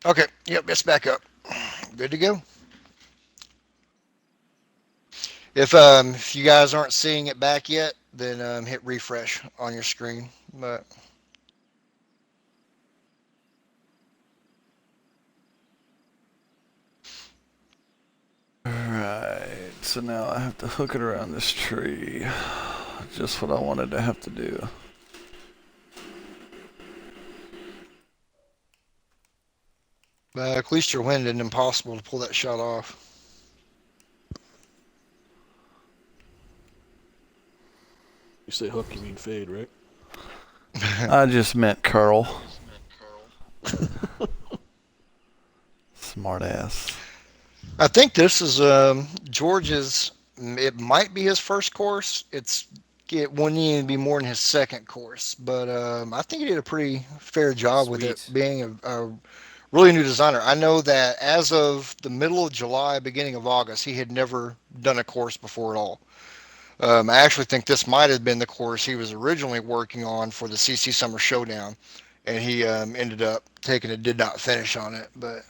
Okay, yep, it's back up. Good to go. If you guys aren't seeing it back yet, then hit refresh on your screen. But Alright, so now I have to hook it around this tree. Just what I wanted to have to do. at least your wind isn't impossible to pull that shot off. You say hook, you mean fade, right? I just meant curl. Smart ass. I think this is George's. It might be his first course. It wouldn't even be more than his second course, but I think he did a pretty fair job with it, Sweet. being a really new designer. I know that as of the middle of July, beginning of August, he had never done a course before at all. I actually think this might have been the course he was originally working on for the CC Summer Showdown, and he ended up taking it, did not finish on it. But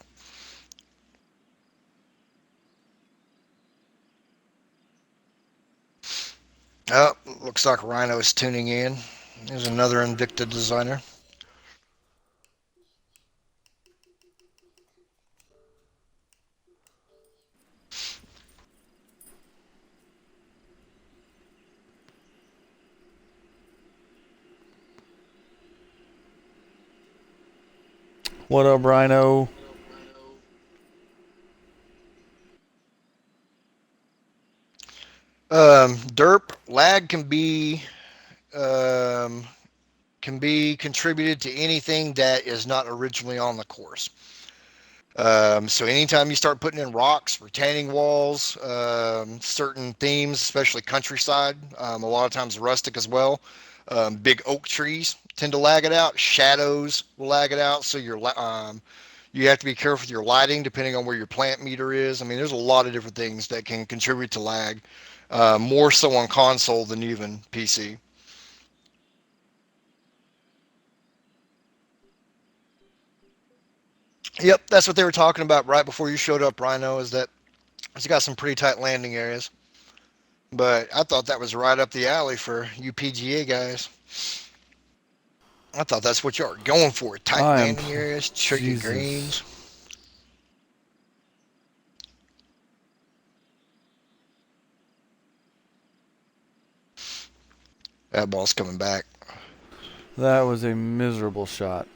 oh, looks like Rhino is tuning in. There's another Invicta designer. What up, Rhino? Derp lag um, can be contributed to anything that is not originally on the course. So anytime you start putting in rocks, retaining walls, certain themes, especially countryside, a lot of times rustic as well. Big oak trees tend to lag it out. Shadows will lag it out. So you have to be careful with your lighting depending on where your plant meter is. I mean, there's a lot of different things that can contribute to lag, more so on console than even PC. Yep, that's what they were talking about right before you showed up, Rhino. Is that it's got some pretty tight landing areas. But I thought that was right up the alley for UPGA guys. I thought that's what you are going for. Tight I am. landing areas, tricky Jesus. greens. That ball's coming back. That was a miserable shot.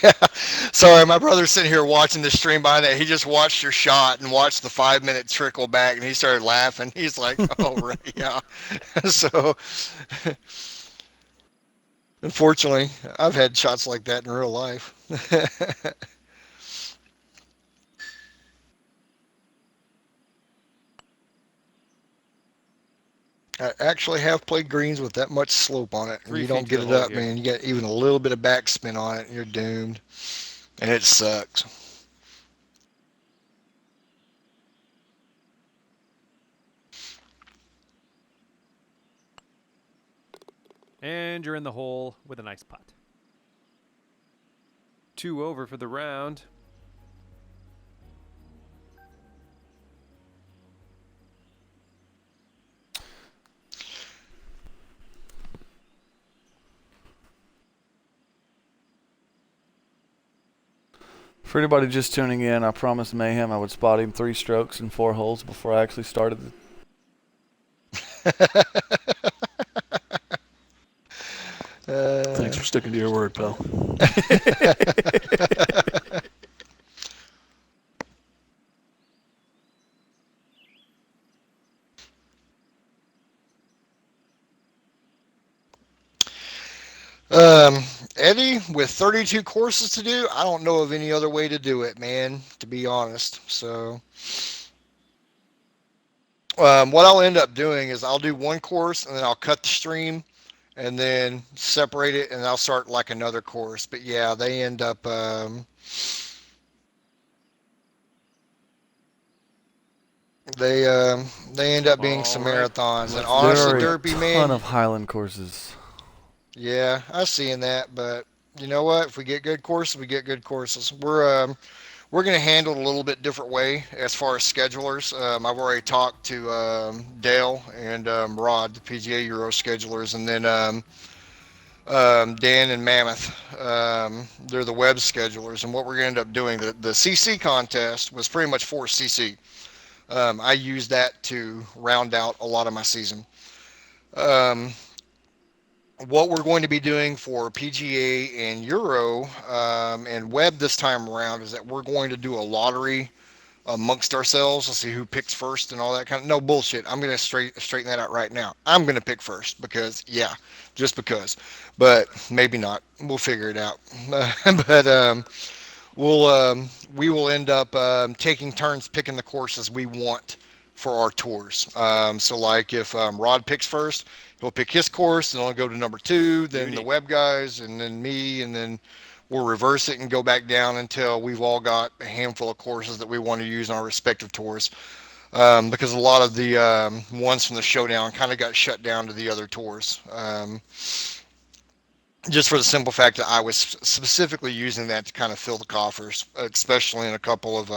Yeah. Sorry, my brother's sitting here watching the stream behind that. He just watched your shot and watched the 5 minute trickle back and he started laughing. He's like, oh, right. Yeah. So, unfortunately, I've had shots like that in real life. I actually have played greens with that much slope on it, and Three you feet don't to get the it hole up, here. man. You get even a little bit of backspin on it, and you're doomed, and it sucks. And you're in the hole with a nice putt. 2 over for the round. For anybody just tuning in, I promised Mayhem I would spot him 3 strokes in 4 holes before I actually started. Thanks uh, for sticking to your word, pal. um, Eddie, with 32 courses to do, I don't know of any other way to do it, man. To be honest, so what I'll end up doing is I'll do one course and then I'll cut the stream and then separate it, and I'll start like another course. But yeah, they end up they um, they end up being some All right. marathons. And Let's get There honestly, are to a it. Derpy ton man, of Highland courses. yeah, I seen that. But you know what? If we get good courses, we get good courses. We're going to handle it a little bit different way as far as schedulers. I've already talked to Dale and Rod, the PGA Euro schedulers, and then Dan and Mammoth. They're the web schedulers. And what we're going to end up doing, the CC contest was pretty much for CC. I use that to round out a lot of my season. Um, what we're going to be doing for PGA and Euro and web this time around is that we're going to do a lottery amongst ourselves. Let's see who picks first and all that kind of no bullshit. I'm gonna straighten that out right now. I'm gonna pick first because yeah, just because. But maybe not. We'll figure it out. but we will end up taking turns picking the courses we want for our tours. So like if Rod picks first, he'll pick his course, and I'll go to number two, then the Beauty. web guys, and then me, and then we'll reverse it and go back down until we've all got a handful of courses that we want to use on our respective tours. Because a lot of the ones from the showdown kind of got shut down to the other tours. Just for the simple fact that I was specifically using that to kind of fill the coffers, especially in a couple of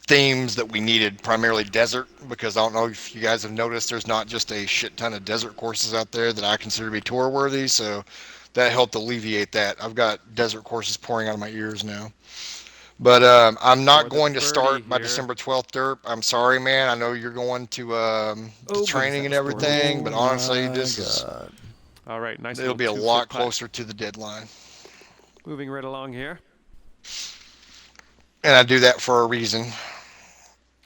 themes that we needed, primarily desert. Because I don't know if you guys have noticed, there's not just a shit ton of desert courses out there that I consider to be tour worthy. So that helped alleviate that. I've got desert courses pouring out of my ears now. But I'm For not the going to birdie start by here. December 12th, Derp. I'm sorry, man. I know you're going to Oh, goodness, training that and was scored. everything, Oh but honestly, my this is god. All right, nice it'll little be a 2-foot lot putt. closer to the deadline. Moving right along here. And I do that for a reason.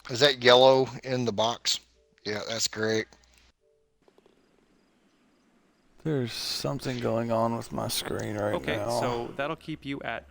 Is that yellow in the box? Yeah, that's great. There's something going on with my screen right Okay, now. so that'll keep you at